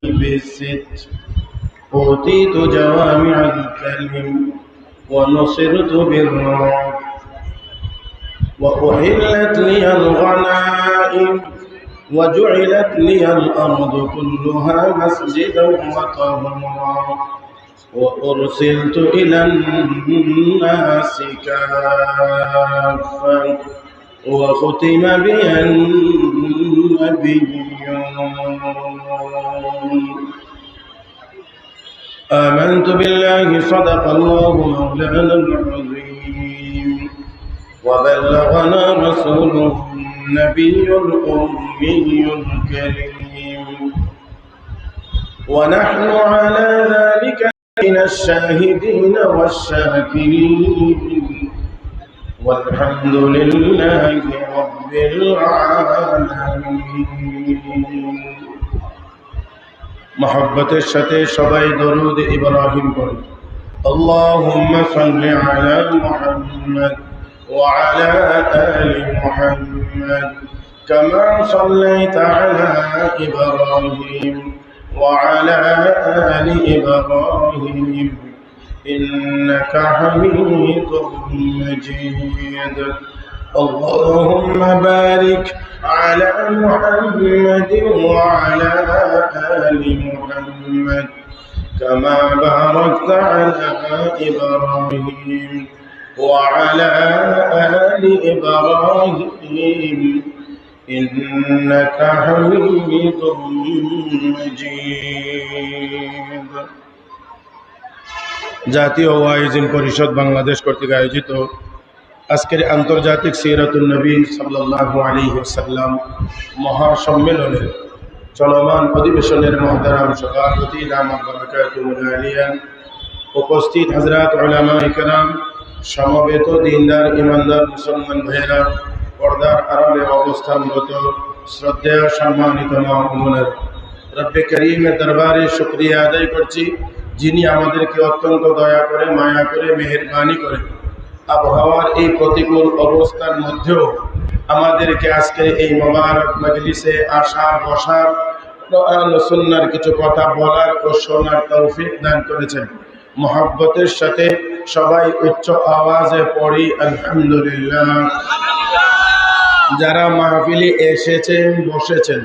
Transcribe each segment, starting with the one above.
بالست أوتيت جوامع الكلم ونصرت بالرعب وأحلت لي الغنائم وجعلت لي الأرض كلها مسجدا وطهورا وأرسلت إلى الناس كافة وختم بي النبيون آمنت بالله صدق الله مولانا العظيم وبلغنا رسوله النبي الأمي الكريم ونحن على ذلك من الشاهدين والشاكرين والحمد لله رب العالمين محبة الشتى شبي درود إبراهيم قل اللهم صل على محمد وعلى آل محمد كما صليت على إبراهيم وعلى آل إبراهيم إنك حميد مجيد اللهم بارك على محمد وعلى آل محمد كما باركت على إبراهيم وعلى آل إبراهيم إنك حميد مجيد জাতীয় ওয়াইজিন পরিষদ বাংলাদেশ কর্তৃক আয়োজিত আজকের আন্তর্জাতিক সিরাতুন নবী সাল্লাল্লাহু আলাইহি ওয়াসাল্লাম মহাসম্মেলনের চলমান অধিবেশনের মুহতারাম সভাপতি দামাত বারাকাতুহুল আলিয়া উপস্থিত হযরত উলামায়ে কেরাম সমবেত দিনদার ইমানদার মুসলমান ভাইয়েরা পর্দার আড়ালে অবস্থানরত শ্রদ্ধেয় সম্মানিত মা ও বোনেরা রব্বে করিমের দরবারে শুকরিয়া আদায় করছি যিনি আমাদেরকে অত্যন্ত দয়া করে মায়া করে মেহেরবানি করে আবহাওয়ার এই প্রতিকূল অবস্থার মধ্যেও আমাদেরকে আজকে এই মোবারক মজলিসে আসার বসার কোরআন ও সুন্নাহর কিছু কথা বলার ও শোনার তৌফিক দান করেছেন মহব্বতের সাথে সবাই উচ্চ আওয়াজে পড়ি আলহামদুলিল্লাহ যারা মাহফিলে এসেছেন বসেছেন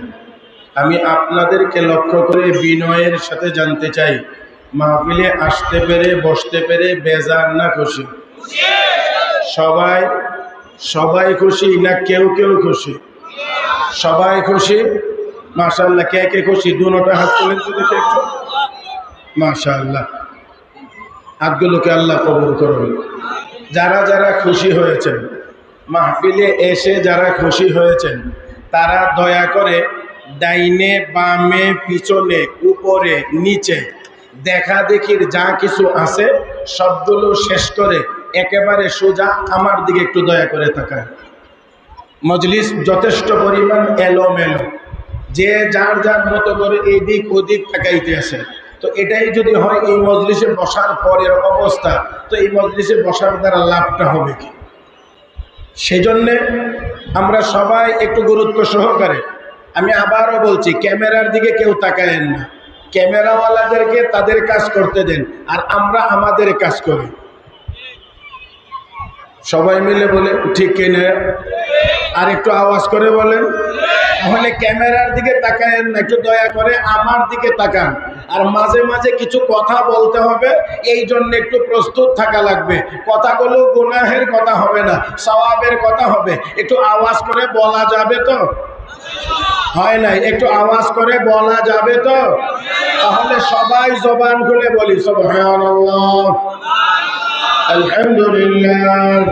আমি আপনাদেরকে লক্ষ্য করে বিনয়ের সাথে জানতে চাই মাহফিলে আসতে পেরে বসতে পেরে বেজার না খুশি সবাই খুশি না কেউ কেউ খুশি সবাই খুশি মাশাআল্লাহ কে কে খুশি দুটোটা হাত তুলেন তো দেখে একটু মাশাআল্লাহ হাতগুলোকে আল্লাহ কবুল করুন যারা যারা খুশি হয়েছেন মাহফিলে এসে যারা খুশি হয়েছেন তারা দয়া করে ডাইনে বামে পিছনে উপরে নিচে দেখা দেখির যা কিছু আছে সবগুলো শেষ করে একেবারে সোজা আমার দিকে একটু দয়া করে তাকায় মজলিস যথেষ্ট পরিমাণ এলোমেলো যে যার যার মতো করে এই দিক ওদিক তাকাইতে আসে তো এটাই যদি হয় এই মজলিসে বসার পরের অবস্থা তো এই মজলিসে বসার দ্বারা লাভটা হবে কি সেজন্যে আমরা সবাই একটু গুরুত্ব সহকারে আমি আবারও বলছি ক্যামেরার দিকে কেউ তাকায়েন না ক্যামেরাওয়ালাদেরকে তাদের কাজ করতে দেন আর আমরা আমাদের কাজ করি সবাই মিলে বলে ঠিক কিনা আর একটু আওয়াজ করে বলেন তাহলে ক্যামেরার দিকে তাকায়েন না একটু দয়া করে আমার দিকে তাকান আর মাঝে মাঝে কিছু কথা বলতে হবে এই জন্য একটু প্রস্তুত থাকা লাগবে কথাগুলো গুনাহের কথা হবে না সওয়াবের কথা হবে একটু আওয়াজ করে বলা যাবে তো হয় নাই একটু আওয়াজ করে বলা যাবে তো তাহলে সবাই জবান খুলে বলি সুবহানাল্লাহ আলহামদুলিল্লাহ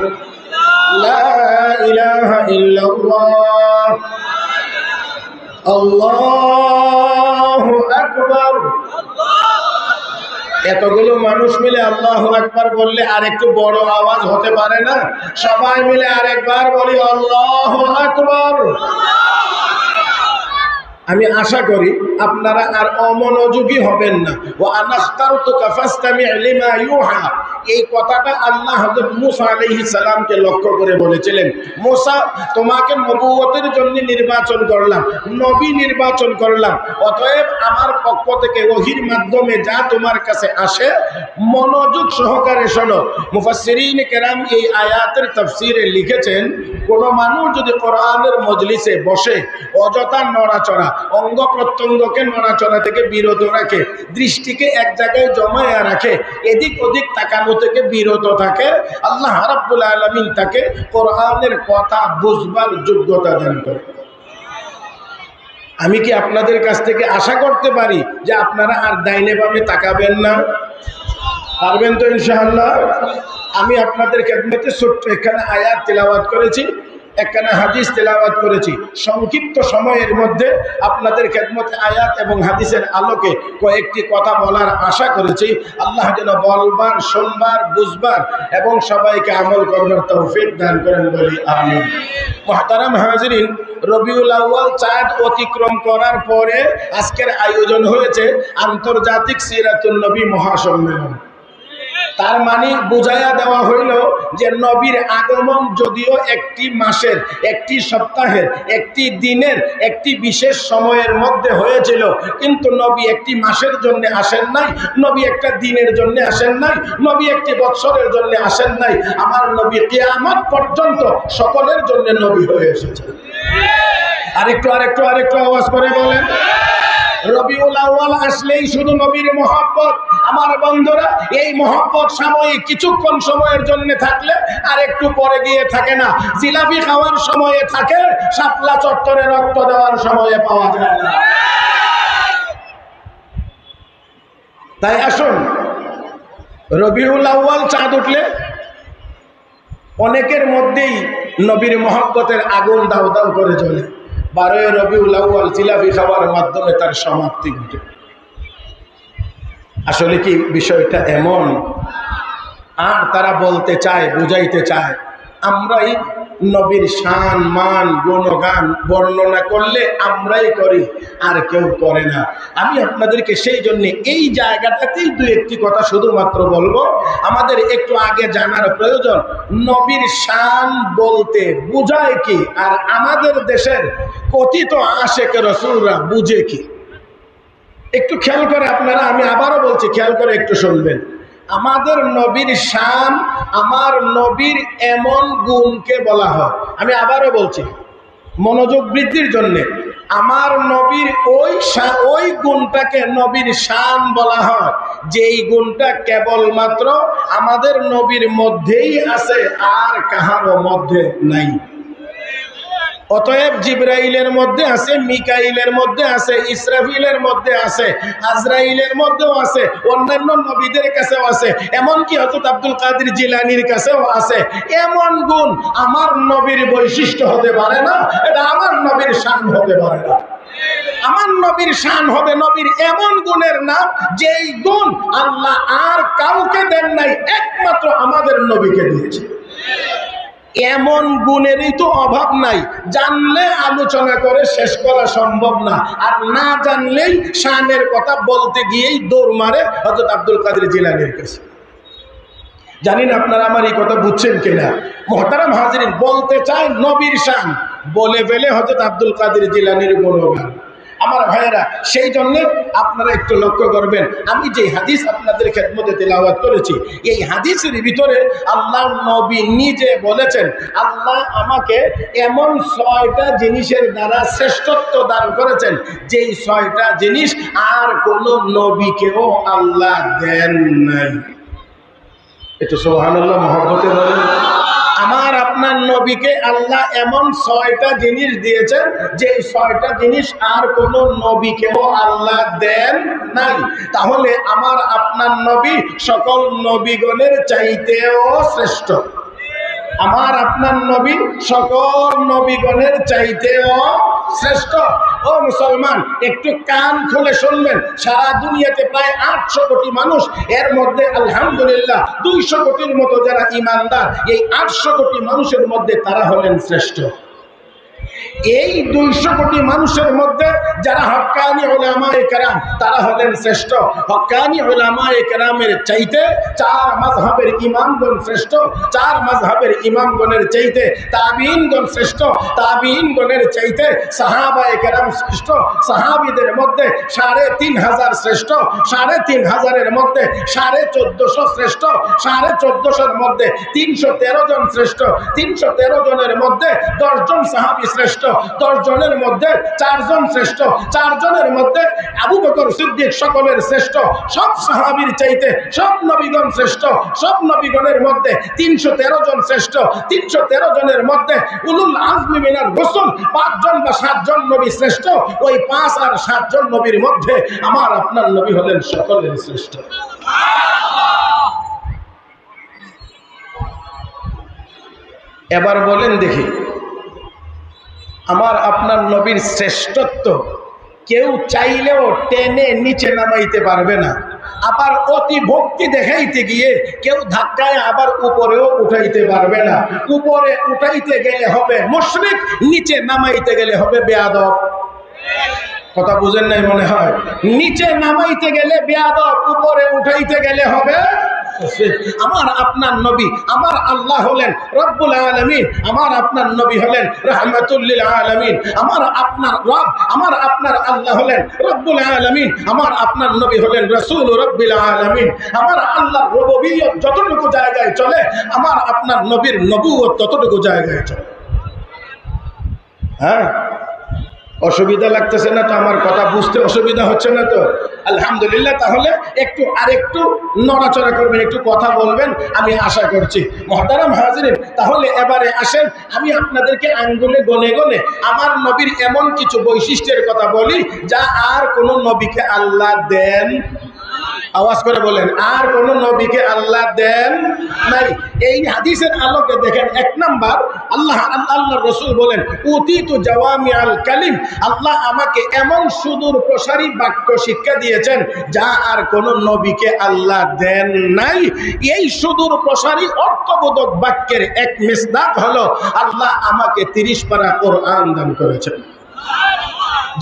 লা ইলাহা ইল্লাল্লাহ আল্লাহু আকবার এতগুলো মানুষ মিলে আল্লাহু আকবার বললে আর একটু বড় আওয়াজ হতে পারে না সবাই মিলে আরেকবার বলি আল্লাহু আকবার আমি আশা করি আপনারা আর অমনোযোগী হবেন না। ওয়া আনাখতারতুকা ফাসতামি' লিমা ইউহা, এই কথাটা আল্লাহ হযরত মূসা আলাইহিস সালামকে লক্ষ্য করে বলেছিলেন, মূসা তোমাকে নবুয়তের জন্য নির্বাচন করলাম, নবী নির্বাচন করলাম, অতএব আমার পক্ষ থেকে ওহীর মাধ্যমে যা তোমার কাছে আসে মনোযোগ সহকারে শোনো। মুফাসসিরিন কেরাম এই আয়াতের তাফসীরে লিখেছেন, কোন মানুষ যদি কোরআনের মজলিসে বসে অযথা নড়াচড়া, অঙ্গ প্রত্যঙ্গকে নড়াচড়া থেকে বিরত রাখে, দৃষ্টিকে এক জায়গায় জমায়া রাখে, এদিক ওদিক তাকানো থেকে বিরত থাকে, আল্লাহ রাব্বুল আলামিন তাকে কোরআনের কথা বুঝবার যোগ্যতা দান করে। আমি কি আপনাদের কাছ থেকে আশা করতে পারি যে আপনারা আর ডাইনে বামে তাকাবেন না? পারবেন তো ইনশাআল্লাহ? আমি আপনাদের খেদমতে ছোট্ট এখানে আয়াত তেলাওয়াত করেছি, একখানা হাদিস তেলাওয়াত করেছি। সংক্ষিপ্ত সময়ের মধ্যে আপনাদের খেদমতে আয়াত এবং হাদিসের আলোকে কয়েকটি কথা বলার আশা করেছি। আল্লাহ যেন বলবার, শুনবার, বুঝবার এবং সবাইকে আমল করবার তৌফিক দান করেন বলি আমিন। মুহতারাম হাজিরিন, রবিউল আউয়াল চাঁদ অতিক্রম করার পরে আজকের আয়োজন হয়েছে আন্তর্জাতিক সিরাতুন নবী মহাসম্মেলন। তার মানে বুঝাইয়া দেওয়া হইল যে নবীর আগমন যদিও একটি মাসের, একটি সপ্তাহের, একটি দিনের, একটি বিশেষ সময়ের মধ্যে হয়েছিল, কিন্তু নবী একটি মাসের জন্য আসেন নাই, নবী একটা দিনের জন্য আসেন নাই, নবী একটি বৎসরের জন্য আসেন নাই। আমার নবী কিয়ামত পর্যন্ত সকলের জন্য নবী হয়ে এসেছেন। আরেকটু আরেকটু আরেকটু আওয়াজ করে বলেন, রবিউল আউয়াল আসলেই শুধু নবীর মহব্বত। আমার বন্ধুরা, এই মহব্বত সাময়িক, কিছুক্ষণ সময়ের জন্য থাকলে আর একটু পরে গিয়ে থাকে না। জিলাপি খাওয়ার সময়ে থাকে, শাপলা চত্বরে রক্ত দেওয়ার সময়ে পাওয়া যায় না। তাই আসুন, রবিউল আউয়াল চাঁদ উঠলে অনেকের মধ্যেই নবীর মহব্বতের আগুন দাউ দাউ করে জ্বলে। 12 রবিউল আউয়াল জিলাপি খাওয়ার মাধ্যমে তার সমাপ্তি ঘটে। আসলে কি বিষয়টা এমন? আর তারা বলতে চায়, বুঝাইতে চায়, আমরাই নবীর শান, মান, গুণগান বর্ণনা করলে আমরাই করি, আর কেউ করে না। আমি আপনাদেরকে সেই জন্য এই জায়গাটাতেই দু একটি কথা শুধুমাত্র বলবো। আমাদের একটু আগে জানার প্রয়োজন, নবীর শান বলতে বুঝায় কি, আর আমাদের দেশের কথিত আশেকে রাসূলরা বুঝে কি। একটু খেয়াল করে আপনারা, আমি আবারও বলছি, খেয়াল করে একটু শুনবেন। আমাদের নবীর শান, আমার নবীর এমন গুণকে বলা হয়, আমি আবারও বলছি মনোযোগ বৃদ্ধির জন্যে, আমার নবীর ওই গুণটাকে নবীর শান বলা হয় যেই গুণটা কেবলমাত্র আমাদের নবীর মধ্যেই আছে, আর কাহারও মধ্যে নাই। অতএব জিবরাইলের মধ্যে আছে, মিকাইলের মধ্যে আছে, ইসরাফিলের মধ্যে আছে, আজরাইলের মধ্যেও আছে, অন্যান্য নবীদের কাছেও আছে, এমনকি হযরত আব্দুল কাদের জিলানীর কাছেও আছে। এমন গুণ আমার নবীর বৈশিষ্ট্য হতে পারে না, এটা আমার নবীর শান হতে পারে না। আমার নবীর শান হবে নবীর এমন গুণের নাম যেই গুণ আল্লাহ আর কাউকে দেন নাই, একমাত্র আমাদের নবীকে দিয়েছে। এমন গুণেরই তো অভাব নাই, জানলে আলোচনা করে শেষ করা সম্ভব না, আর না জানলেই শানের কথা বলতে গিয়েই দৌড় মারে হযরত আব্দুল কাদের জিলানীর কাছে। জানি না আপনারা আমার এই কথা বুঝছেন কিনা। মুহতারাম হাজিরিন, বলতে চায় নবীর শান, বলে ফেলে হযরত আব্দুল কাদের জিলানীর গুণগান। আমার ভাইয়েরা, সেই জন্য আপনারা একটু লক্ষ্য করবেন, আমি যে হাদিস আপনাদের খেদমতে তেলাওয়াত করেছি, এই হাদিসের ভিতরে আল্লাহ নবী নিজে বলেছেন, আল্লাহ আমাকে এমন 6টা জিনিসের দ্বারা শ্রেষ্ঠত্ব দান করেছেন, যেই 6টা জিনিস আর কোনো নবীকেও আল্লাহ দেন নাই। একটু সুবহানাল্লাহ মহব্বতে বলেন। আমার আপনার নবীকে আল্লাহ এমন 6টা জিনিস দিয়েছেন, যে 6টা জিনিস আর কোন নবীকেও আল্লাহ দেন নাই। তাহলে আমার আপনার নবী সকল নবীগণের চাইতেও শ্রেষ্ঠ। আমার আপনার নবী সকল নবীগণের চাইতেও শ্রেষ্ঠ। ও মুসলমান, একটু কান খুলে শুনবেন, সারা দুনিয়াতে প্রায় 800 কোটি মানুষ, এর মধ্যে আলহামদুলিল্লাহ 200 কোটির মতো যারা ঈমানদার, এই 800 কোটি মানুষের মধ্যে তারা হলেন শ্রেষ্ঠ। এই 200 কোটি মানুষের মধ্যে যারা হক্কানি উলামায়ে কেরাম তারা হলেন শ্রেষ্ঠ। হক্কানি উলামায়ে কেরামের চাইতে 4 মাযহাবের ইমামগণ শ্রেষ্ঠ। 4 মাযহাবের ইমামগণের চাইতে তাবিঈনগণ শ্রেষ্ঠ। তাবিঈনগণের চাইতে সাহাবায়ে কেরাম শ্রেষ্ঠ। সাহাবীদের মধ্যে 3500 শ্রেষ্ঠ। 3500 এর মধ্যে 1450 শ্রেষ্ঠ। 1450 মধ্যে 313 জন শ্রেষ্ঠ। 313 জনের মধ্যে 10 জন সাহাবী শ্রেষ্ঠ। 10 জনের মধ্যে 4 জন শ্রেষ্ঠ। 4 জনের মধ্যে আবু বকর সিদ্দিক সকলের শ্রেষ্ঠ। সব সাহাবীর চাইতে সব নবীগণ শ্রেষ্ঠ। সব নবীগণের মধ্যে 313 জন শ্রেষ্ঠ। 313 জনের মধ্যে উলুল আজমি মিনার রাসূল 5 জন বা 7 জন নবী শ্রেষ্ঠ। ওই 5 আর 7 জন নবীর মধ্যে আমার আপনার নবী হলেন সকলের শ্রেষ্ঠ। এবার বলেন দেখি, আমার আপনার নবীর শ্রেষ্ঠত্ব কেউ চাইলেও টেনে নিচে নামাইতে পারবে না। আবার অতি ভক্তি দেখাইতে গিয়ে কেউ ধাক্কায় আবার উপরেও উঠাইতে পারবে না। উপরে উঠাইতে গেলে হবে মুশরিক, নিচে নামাইতে গেলে হবে বেয়াদব। কথা বুঝেন নাই মনে হয়? নিচে নামাইতে গেলে বেয়াদব, উপরে উঠাইতে গেলে হবে। আমার আপনার নবী, আমার আল্লাহ হলেন রব্বুল আলামিন, আমার আপনার নবী হলেন রাহমাতুল লিল আলামিন। আমার আপনার রব, আমার আপনার আল্লাহ হলেন রব্বুল আলামিন, আমার আপনার নবী হলেন রাসূল রব্বিল আলামিন। আমার আল্লাহর রুবুবিয়ত যতটুকু জায়গায় চলে, আমার আপনার নবীর নবুয়ত ততটুকু জায়গায় চলে। হ্যাঁ, অসুবিধা লাগতেছে না তো? আমার কথা বুঝতে অসুবিধা হচ্ছে না তো? আলহামদুলিল্লাহ। তাহলে আরেকটু নড়াচড়া করবেন, একটু কথা বলবেন, আমি আশা করছি। মুহতারাম হাজিরিন, তাহলে এবারে আসেন আমি আপনাদেরকে আঙ্গুলে গনে গনে আমার নবীর এমন কিছু বৈশিষ্ট্যের কথা বলি যা আর কোন নবীকে আল্লাহ দেন। আওয়াজ করে বলেন, আর কোন নবীকে আল্লাহ দেন নাই। এই হাদিসের আলোকে দেখেন, 1 নাম্বার, আল্লাহ রাসূল বলেন উতিতু জাওয়ামিআল কালিম, আল্লাহ আমাকে এমন সুদূর প্রসারী বাক্য শিক্ষা দিয়েছেন যা আর কোন নবীকে আল্লাহ দেন নাই। এই সুদূর প্রসারী অর্থবোধক বাক্যের এক মিসদাক হলো আল্লাহ আমাকে 30 পারা কোরআন দান করেছেন।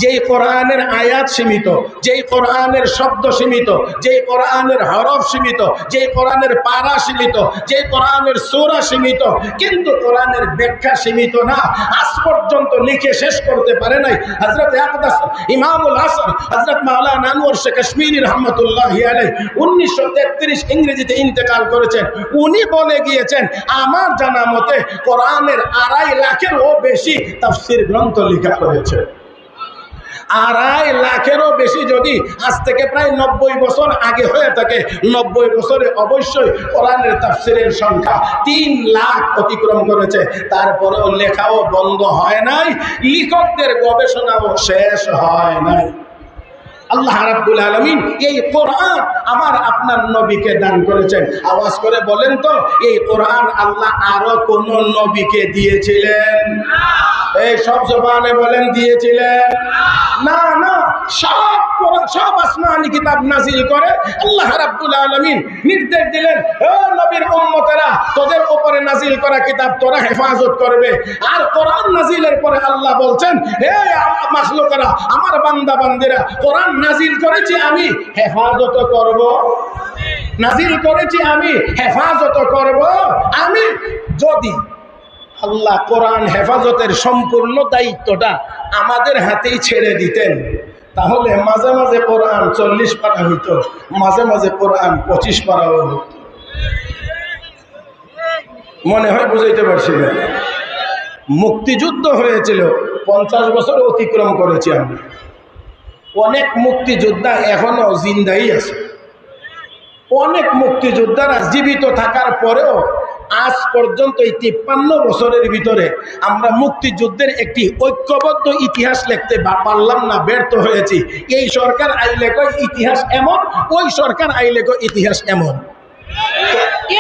যেই কোরআনের আয়াত সীমিত, যেই কোরআনের শব্দ সীমিত, যেই কোরআনের হরফ সীমিত, যেই কোরআনের পারা সীমিত, যেই কোরআনের সূরা সীমিত, কিন্তু কোরআনের ব্যাখ্যা সীমিত না। আজ পর্যন্ত লিখে শেষ করতে পারে নাই হযরত আকদাস ইমামুল আসর হযরত মাওলানা আনোয়ার শেখ কাশ্মীরি রহমাতুল্লাহি আলাইহি 1933 ইংরেজিতে ইন্তেকাল করেছেন। উনি বলে গিয়েছেন, আমার জানা মতে কোরআনের 2.5 লাখেরও বেশি তাফসীর গ্রন্থ লেখা হয়েছে। 2.5 লাখেরও বেশি যদি আজ থেকে প্রায় 90 বছর আগে হয়ে থাকে, 90 বছরে অবশ্যই কোরআনের তাফসীরের সংখ্যা 3 লাখ অতিক্রম করেছে। তারপরেও লেখাও বন্ধ হয় নাই, লেখকদের গবেষণাও শেষ হয় নাই। আল্লাহ রাব্বুল আলামিন এই কোরআন আমার আপনার নবীকে দান করেছেন। আওয়াজ করে বলেন তো, এই কোরআন আল্লাহ আরো কোন নবীকে দিয়েছিলেন? এই সব জবানে বলেন, দিয়েছিলেন? না না, সব আসমানি কিতাব নাজিল করে আল্লাহ রাব্বুল আলামিন নির্দেশ দিলেন, ও নবীর উম্মতেরা, তোদের উপরে নাজিল করা কিতাব তোরা হেফাজত করবে। আর কোরআন নাজিলের পরে আল্লাহ বলছেন, হে মাখলুকেরা, আমার বান্দা বান্দিরা, কোরআন নাজিল করেছি আমি, হেফাজত করব। নাজিল করেছি আমি, হেফাজত করব আমি। যদি আল্লাহ কোরআন হেফাজতের সম্পূর্ণ দায়িত্বটা আমাদের হাতেই ছেড়ে দিতেন, তাহলে মাঝে মাঝে কোরআন 40 পারা হইত, মাঝে মাঝে কোরআন 25 পারাও হইত। মনে হয় বুঝাইতে পারছি না? মুক্তিযুদ্ধ হয়েছিল, 50 বছর অতিক্রম করেছি আমরা। অনেক মুক্তিযোদ্ধা এখনো জিন্দাই আছে। অনেক মুক্তিযোদ্ধারা জীবিত থাকার পরেও আজ পর্যন্ত এই 53 বছরের ভিতরে আমরা মুক্তিযুদ্ধের একটি ঐক্যবদ্ধ ইতিহাস লিখতে পারলাম না, ব্যর্থ হয়েছি। এই সরকার আইলে কয় ইতিহাস এমন, ওই সরকার আইলে কয় ইতিহাস এমন।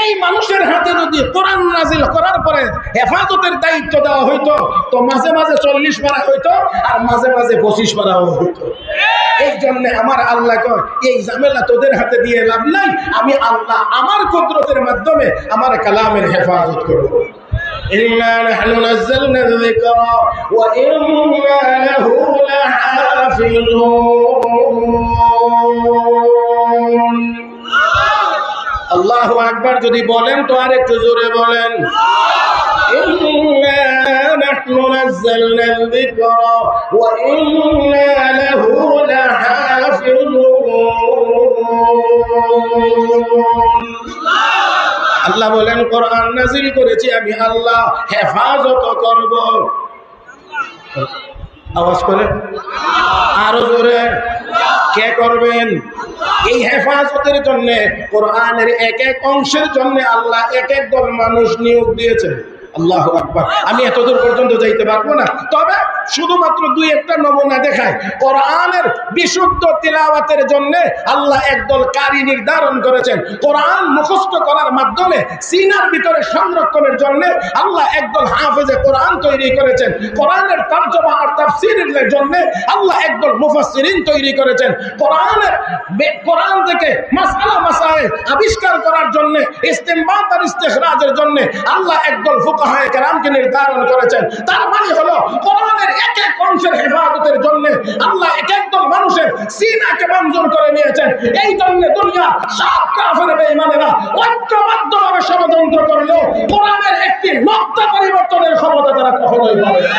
এই মানুষের হাতে যদি কোরআন নাজিল করার পরে হেফাজতের দায়িত্ব দেওয়া হইতো, তো মাঝে মাঝে 40 পারা হইতো, আর মাঝে মাঝে 25 পারাও হইতো। এই জন্য আমার আল্লাহ কয়, এই ঝামেলা তোদের হাতে দিয়ে লাভ নাই, আমি আল্লাহ আমার কুদরতের মাধ্যমে আমার কালামের হেফাজত করব। ইন্না নাহনু নাযালনা যিকরা ওয়া ইন্না লাহু লাহাফিজুন। আল্লাহু আকবার যদি বলেন তো আর একটু জোরে বলেন। ইন্না নাহনু নাযালনা যিকরা ওয়া ইন্না লাহু লাহাফিজুন। আল্লাহ বলেন কোরআন নাযিল করেছি আমি আল্লাহ, হেফাজত করব। আওয়াজ করে আরো জোরে, কে করবেন? এই হেফাজতের জন্য কোরআনের এক এক অংশের জন্য আল্লাহ এক এক দল মানুষ নিয়োগ দিয়েছেন। আল্লাহু আকবার। আমি এতদূর পর্যন্ত যাইতে পারবো না, তবে শুধুমাত্র দুই একটা নমুনা দেখায়। কোরআনের বিশুদ্ধ তিলাওয়াতের জন্য আল্লাহ একদল কারি নির্ধারণ করেছেন। কোরআন মুখস্থ করার মাধ্যমে সিনার ভিতরে সংরক্ষণের জন্য আল্লাহ একদল হাফেজে কোরআন তৈরি করেছেন। কোরআনের তরজমা আর তাফসীরের জন্য আল্লাহ একদল মুফাসসিরিন তৈরি করেছেন। কোরআন থেকে মাসআলা মাসাইল আবিষ্কার করার জন্য, ইস্তিনবাত আর ইস্তিখরাজের জন্য আল্লাহ একদল ফুকাহায়ে কেরামকে নির্ধারণ করেছেন। তার মানে হলো কোরআনের এক এক অংশের হেফাজতের জন্য আল্লাহ এক একদল মানুষের সিনাকে মঞ্জুর করে নিয়েছেন। এই জন্য দুনিয়া সব কাফের বেঈমানেরা ঐক্যবদ্ধভাবে ষড়যন্ত্র করলেও কোরআনের একটি নকশা পরিবর্তনের ক্ষমতা তারা কখনোই পাবে না।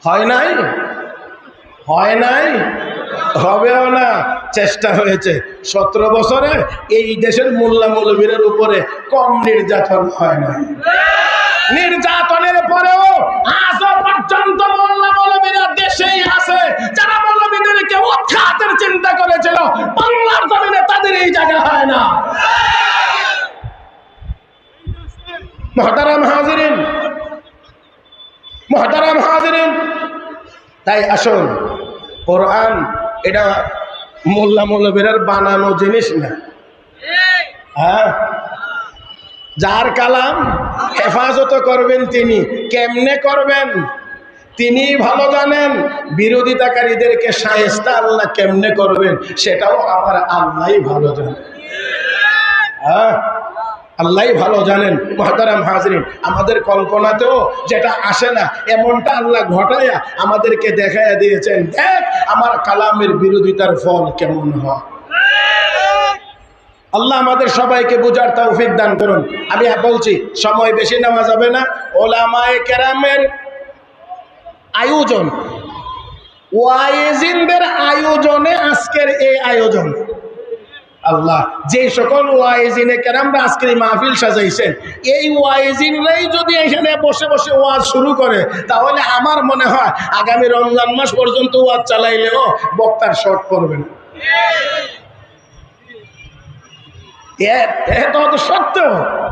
হয় নাই, হয় নাই, হবেও না। চেষ্টা হয়েছে 17 বছরে এই দেশের মোল্লা মৌলবীদের উপরে কম নির্যাতন হয় না। নির্যাতনের পরেও আজও পর্যন্ত মোল্লা মৌলবীরা দেশেই আছে। যারা মৌলবীদেরকে উৎখাতের চিন্তা করেছিল বাংলার জমিনে তাদের এই জায়গা হয় না। মুহতারাম হাজিরিন, মুহতারাম হাজিরিন, তাই আসুন, কোরআন এটা মোল্লা মৌলবীর বানানো জিনিস না। হ্যাঁ, যার কালাম হেফাজত করবেন তিনি, কেমনে করবেন তিনি ভালো জানেন। বিরোধিতাকারীদেরকে শায়েস্তা আল্লাহ কেমনে করবেন সেটাও আমার আল্লাহই ভালো জানেন। হ্যাঁ, আল্লাহই ভালো জানেন। মুহতারাম হাজরিন, আমাদের কল্পনাতেও যেটা আসে না এমনটা আল্লাহ ঘটায়া আমাদেরকে দেখাইয়া দিয়েছেন। দেখ আমার কালামের বিরোধিতার ফল কেমন হয়। আল্লাহ আমাদের সবাইকে বুঝার তৌফিক দান করুন। আমি বলছি, সময় বেশি নেওয়া যাবে না। ওলামায়ে কেরামের আয়োজন, ওয়াইজিনদের আয়োজনে আজকের এই আয়োজন। আল্লাহ যে সকল ওয়াইজিনে কেরামরা আজকের এই মাহফিল সাজাইছেন, এই ওয়াইজিনরাই যদি এখানে বসে বসে ওয়াজ শুরু করে তাহলে আমার মনে হয় আগামী রমজান মাস পর্যন্ত ওয়াজ চালাইলেও বক্তার শর্ট পড়বে না। এটা তো সত্য।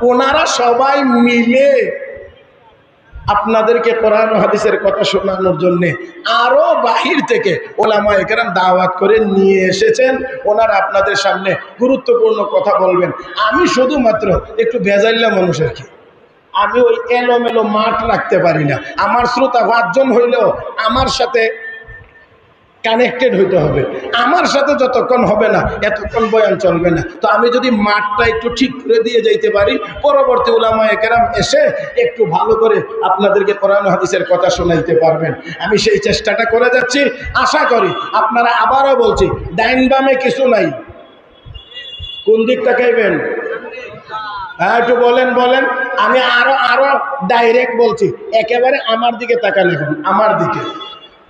ওনারা সবাই মিলে আপনাদেরকে কোরআন ও হাদিসের কথা শোনানোর জন্য আরো বাহির থেকে ওলামায়ে কেরাম দাওয়াত করে নিয়ে এসেছেন। ওনারা আপনাদের সামনে গুরুত্বপূর্ণ কথা বলবেন। আমি শুধুমাত্র একটু ভেজাইল্লা মানুষের কি, আমি ওই এলোমেলো মাঠ রাখতে পারি না। আমার শ্রোতা 5 জন হইলেও আমার সাথে কানেক্টেড হইতে হবে। আমার সাথে যতক্ষণ হবে না এতক্ষণ বয়ান চলবে না। তো আমি যদি মাঠটা একটু ঠিক করে দিয়ে যাইতে পারি, পরবর্তী উলামায়ে কেরাম এসে একটু ভালো করে আপনাদেরকে কোরআন হাদিসের কথা শোনাইতে পারবেন। আমি সেই চেষ্টাটা করে যাচ্ছি। আশা করি আপনারা, আবারও বলছি, ডাইন বামে কিছু নাই। কোন দিক তাকাইবেন? হ্যাঁ, একটু বলেন বলেন। আমি আরো ডাইরেক্ট বলছি, একেবারে আমার দিকে তাকান। এখন আমার দিকে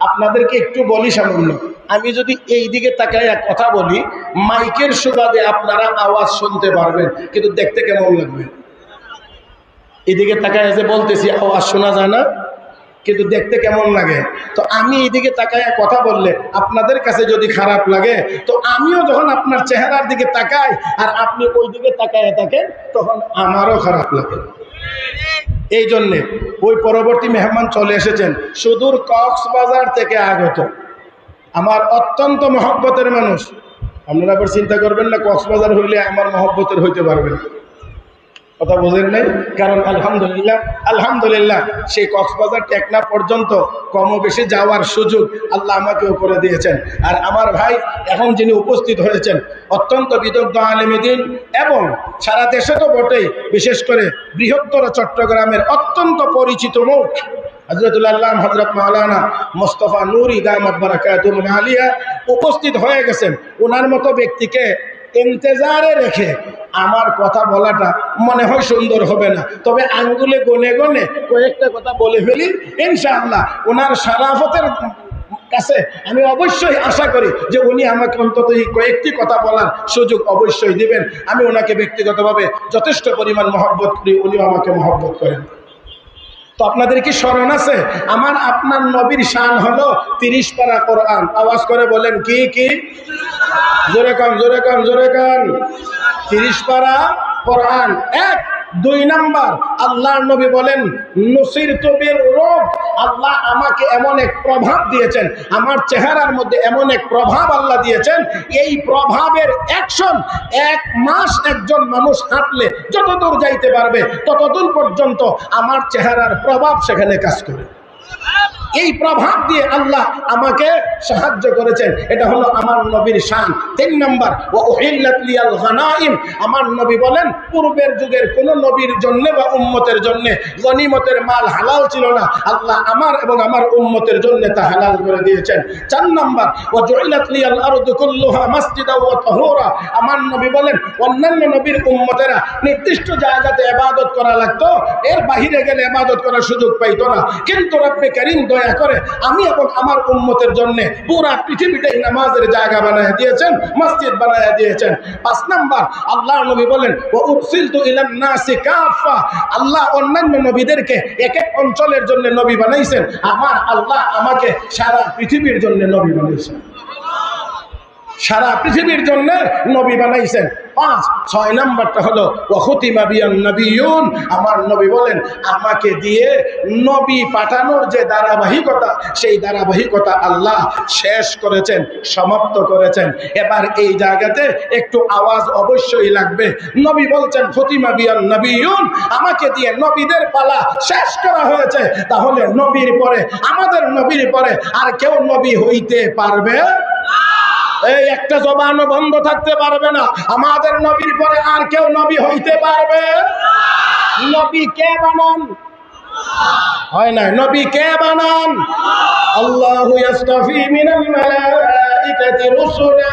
আপনাদেরকে একটু বলি সামান্য। আমি যদি এই দিকে তাকাইয়া কথা বলি, মাইকের সুবাদে আপনারা আওয়াজ শুনতে পারবেন, কিন্তু দেখতে কেমন লাগবে? এদিকে তাকাইয়া যে বলতেছি আওয়াজ শোনা যায় না, কিন্তু দেখতে কেমন লাগে? তো আমি এইদিকে তাকাইয়া কথা বললে আপনাদের কাছে যদি খারাপ লাগে, তো আমিও যখন আপনার চেহারার দিকে তাকাই আর আপনি ওই দিকে তাকাইয়া থাকেন, তখন আমারও খারাপ লাগে। এই জন্যে ওই পরবর্তী মেহমান চলে এসেছেন সুদূর কক্সবাজার থেকে আগত, আমার অত্যন্ত মহব্বতের মানুষ। আপনারা আবার চিন্তা করবেন না কক্সবাজার হইলে আমার মহব্বতের হইতে পারবে না। কথা বুঝেন নাই? কারণ আলহামদুলিল্লাহ আলহামদুলিল্লাহ সেই কক্সবাজার টেকনাফ পর্যন্ত কম বেশি যাওয়ার সুযোগ আল্লাহ আমাকেও করে দিয়েছেন। আর আমার ভাই এখন যিনি উপস্থিত হয়েছেন অত্যন্ত বিদগ্ধ আলেম দ্বীন এবং সারা দেশে তো বটেই, বিশেষ করে বৃহত্তর চট্টগ্রামের অত্যন্ত পরিচিত মুখ হযরতুল আল্লাহ হযরত মাওলানা মোস্তফা নূরী দামাত বারাকাতুহুল আলিয়া উপস্থিত হয়ে গেছেন। ওনার মতো ব্যক্তিকে ইন্তজারে রেখে আমার কথা বলাটা মনে হয় সুন্দর হবে না, তবে আঙ্গুলে গনে গনে কয়েকটা কথা বলে ফেলি ইনশাআল্লাহ। ওনার শারাফতের কাছে আমি অবশ্যই আশা করি যে উনি আমাকে অন্তত এই কয়েকটি কথা বলার সুযোগ অবশ্যই দিবেন। আমি ওনাকে ব্যক্তিগতভাবে যথেষ্ট পরিমাণ মহব্বত করি, উনিও আমাকে মহব্বত করেন। তো আপনাদের কি স্মরণ আছে আমার আপনার নবীর শান হলো 30 পারা কোরআন? আওয়াজ করে বলেন কি কি? জোরে কান জোরে কান জোরে কান। 30 পারা কোরআন। 1 2 নাম্বার আল্লাহর নবী বলেন নুসিরতু বির রূব, আল্লাহ আমাকে এমন এক প্রভাব দিয়েছেন, আমার চেহারার মধ্যে এমন এক প্রভাব আল্লাহ দিয়েছেন, এই প্রভাবের অ্যাকশন 1 মাস একজন মানুষ হাঁটলে যতদূর যাইতে পারবে ততদূর পর্যন্ত আমার চেহারার প্রভাব সেখানে কাজ করে। এই প্রভাব দিয়ে আল্লাহ আমাকে সাহায্য করেছেন, এটা হলো আমার নবীর শান। 3 নাম্বার ওয়া উহিল্লাত লিয়াল গানাইম, আমার নবী বলেন পূর্বের যুগের কোন নবীর জন্য বা উম্মতের জন্য গনিমতের মাল হালাল ছিল না, আল্লাহ আমার এবং আমার উম্মতের জন্য তা হালাল করে দিয়েছেন। 4 নাম্বার ওয়া জুইলাত লিয়াল আরদু কুল্লুহা মাসজিদা ওয়া তাহুরা, আমার নবী বলেন অন্যান্য নবীর উম্মতেরা নির্দিষ্ট জায়গাতে ইবাদত করা লাগতো, এর বাইরে গেলে ইবাদত করার সুযোগ পাইতো না, কিন্তু রব্বে কারীম দয়া করে আমি এবং আমার উম্মতের জন্য পুরা পৃথিবীটাই নামাজের জায়গা বানায় দিয়েছেন, মসজিদ বানায় দিয়েছেন। 5 নাম্বার আল্লাহর নবী বলেন ওয়া উরসিলতু ইলান নাসি কাফা, আল্লাহ অন্যান্য নবীদেরকে এক এক অঞ্চলের জন্য নবী বানাইছেন, আমার আল্লাহ আমাকে সারা পৃথিবীর জন্য নবী বানাইছেন, সারা পৃথিবীর জন্য নবী বানাইছেন। 6 নাম্বারটা হলো ওয়া খুতিমা বিয়ান নবিয়্যুন, আমার নবী বলেন আমাকে দিয়ে নবী পাঠানোর যে ধারাবাহিকতা সেই ধারাবাহিকতা আল্লাহ শেষ করেছেন, সমাপ্ত করেছেন। এবার এই জায়গাতে একটু আওয়াজ অবশ্যই লাগবে। নবী বলছেন খুতিমা বিয়ান নবিয়্যুন, আমাকে দিয়ে নবীদের পালা শেষ করা হয়েছে, তাহলে নবীর পরে আমাদের নবীর পরে আর কেউ নবী হইতে পারবে? এই একটা জবানও বন্ধ থাকতে পারবে না, আমাদের নবীর পরে আর কেউ নবী হইতে পারবে? নবী কে বানান? হয় না, নবী কে বানান? আল্লাহু ইস্তাফি মিনাল মালাইকাতি রুসুলা,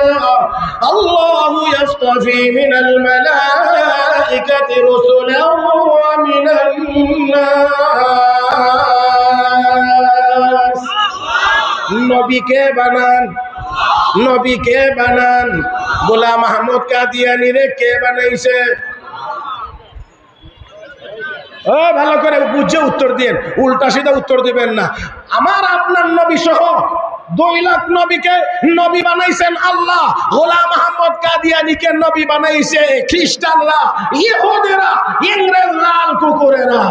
আল্লাহু ইস্তাফি মিনাল মালাইকাতি রুসুলা ওয়া মিনান নাস। নবী কে বানান? নবী কে বানান? গোলাম আহমদ কাদিয়ানী রে কে বানাইছে? ও ভালো করে বুঝে উত্তর দিন, উল্টা সিধা উত্তর দিবেন না। আমার আপনার নবী সহ 2 লাখ নবীকে নবী বানাইছেন আল্লাহ, গোলাম আহমদ কাদিয়ানীকে নবী বানাইছে খ্রিস্টানরা, ইহুদিরা, ইংরেজ লাল কুকুরেরা।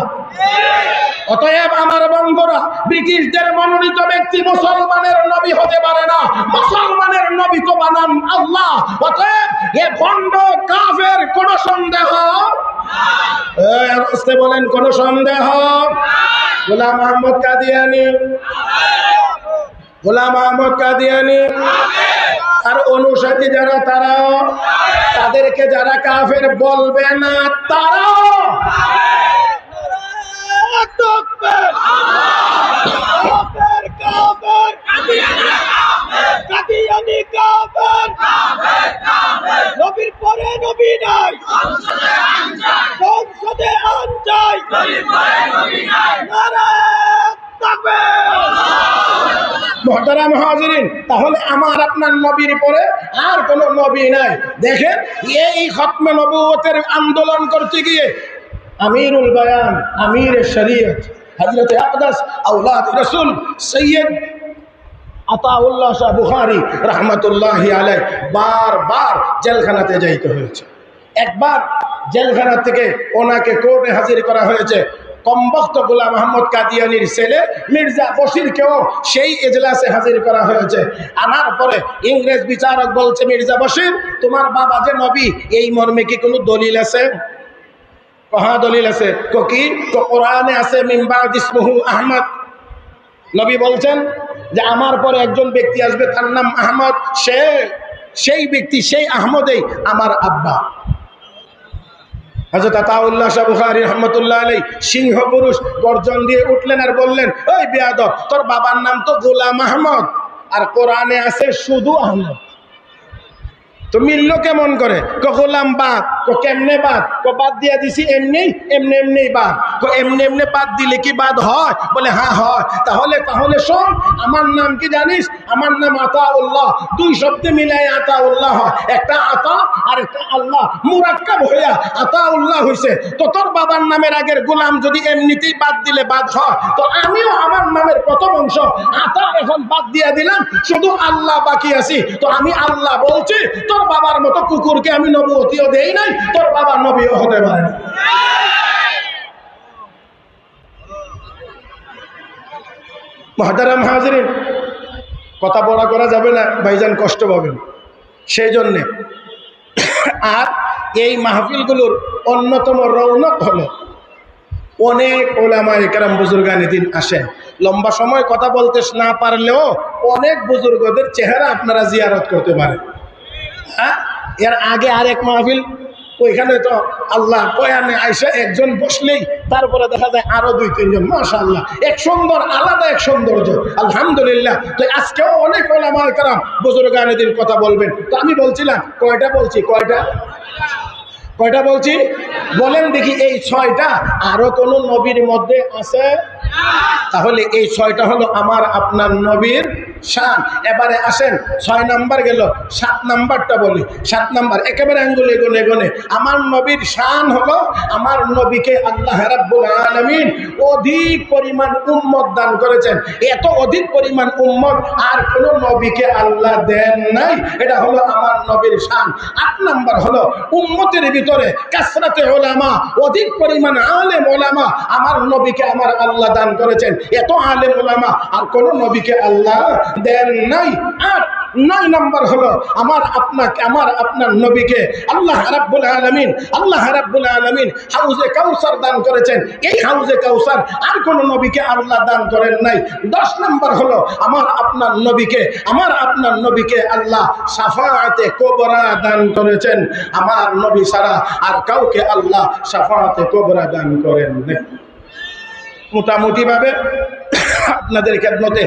অতএব আমার বন্ধুরা, ব্রিটিশদের মনোনীত ব্যক্তি মুসলমানের নবী হতে পারে না, মুসলমানের নবী তো বানান আল্লাহ। অতএব এ ভণ্ড কাফের কোন সন্দেহ বলেন, কোন সন্দেহ? গোলাম আহমদ কাদিয়ানী, গোলাম আহমদ কাদিয়ানী আর অনুসারী যারা তারাও, তাদেরকে যারা কাফের বলবে না তারাও নবীর পরে নবী নাই, সংসদে আন চাই, মুহতারাম হাজিরিন, তাহলে আমার আপনার নবীর পরে আর কোন নবী নাই। দেখেন এই খতমে নবুয়তের আন্দোলন করতে গিয়ে আমিরুল বায়ান, আমির শরীয়ত হযরত আকদাস আওলাদ রাসূল সৈয়দ আতাউল্লাহ শাহ বুখারী রাহমাতুল্লাহি আলাইহি বারবার জেলখানাতে যাইতে হয়েছে। একবার জেলখানা থেকে ওনাকে কোর্টে হাজির করা হয়েছে। কমবখ্ত গোলাম আহমদ কাদিয়ানীর ছেলে মির্জা বশিরকেও সেই এজলাসে হাজির করা হয়েছে। আনার পরে ইংরেজ বিচারক বলছে, মির্জা বশির তোমার বাবা যে নবী এই মর্মে কি কোনো দলিল আছে? কহা দলিল আছে কি কোরআনে আছে মিন বাদ ইসমুহু আহমদ। নবী বলছেন যে আমার পরে একজন ব্যক্তি আসবে তার নাম আহমদ, সেই ব্যক্তি সেই আহমদেই আমার আব্বা। হযরত আতাউল্লাহ শাহ বুখারী রাহমাতুল্লাহ আলাইহি সিংহ পুরুষ গর্জন দিয়ে উঠলেন আর বললেন, ওই বেয়াদব, তোর বাবার নাম তো গোলাম আহমদ আর কোরআনে আছে শুধু আহমদ, তো মিললো কেমন করে? গোলাম বাদ, কেমনে বাদ? বাদ দিয়া দিছি এমনি এমনি বাদ। এমনি বাদ দিলে কি বাদ হয়? বলে হ্যাঁ হয়। তাহলে শোন, আমার নাম কি জানিস? আমার নাম আতাউল্লাহ। দুই শব্দে মিলাই আতাউল্লাহ হয়, একটা আতা আর একটা আল্লাহ, মুরাক্কাব হইয়া আতাউল্লাহ হইছে। তো তোর বাবার নামের আগের গোলাম যদি এমনিতেই বাদ দিলে বাদ হয়, তো আমিও আমার নামের প্রথম অংশ আতা এখন বাদ দিয়া দিলাম, শুধু আল্লাহ বাকি আছি। তো আমি আল্লাহ বলছি, তোর বাবার মতো কুকুরকে আমি নবুয়তিও দেই নাই, তোর বাবা নবীও হতে পারে না। মুহতারাম হাজিরিন, কথা বড় করা যাবে না, ভাইজান কষ্ট পাবেন, সেই জন্যে। আর এই মাহফিলগুলোর অন্যতম রৌনক হলো অনেক ওলামায়ে কেরাম বুজুর্গানে দিন আসেন। লম্বা সময় কথা বলতে না পারলেও অনেক বুজুর্গদের চেহারা আপনারা জিয়ারত করতে পারেন। হ্যাঁ, এর আগে আরেক মাহফিল, ওইখানে তো আল্লাহ কয়ানে আইসা একজন বসলেই তারপরে দেখা যায় আরো দুই তিনজন, মাশাআল্লাহ, এক সুন্দর আলাদা এক সৌন্দর্য, আলহামদুলিল্লাহ। তো আজকেও অনেক ওলামায়ে কেরাম বুজুর্গানে দিন কথা বলবেন। তো আমি বলছিলাম কয়টা বলছি? কয়টা বলছি বলেন দেখি? এই 6টা। আরো কোন নবীর মধ্যে আছে? তাহলে এই 6টা হলো আমার আপনার নবীর শান। এবারে আসেন 6 নাম্বার গেল, 7 নাম্বারটা বলি। 7 নাম্বার একেবারে আঙ্গুলে গনে গনে আমার নবীর শান হলো, আমার নবীকে আল্লাহ রাব্বুল আলামিন অধিক পরিমাণ উম্মত দান করেছেন। এত অধিক পরিমাণ উম্মত আর কোন নবীকে আল্লাহ দেন নাই, এটা হলো আমার নবীর শান। 8 নাম্বার হলো উম্মতের ভিতরে কাসরাতে উলামা, অধিক পরিমাণ আলেম উলামা আমার নবীকে আমার আল্লাহ দান করেছেন। এত আলেম উলামা আর কোন নবীকে আল্লাহ দেন নাই। আর 9 নাম্বার হলো আমার আপনার নবীকে আল্লাহ রাব্বুল আলামিন হাউজে কাউসার দান করেছেন। এই হাউজে কাউসার আর কোন নবীকে আল্লাহ দান করেন নাই। 10 নাম্বার হলো আমার আপনার নবীকে আল্লাহ শাফাআতে কুবরা দান করেছেন। আমার নবী ছাড়া আর কাউকে আল্লাহ শাফাআতে কুবরা দান করেন না। মোটামুটি ভাবে আপনাদের খেদমতে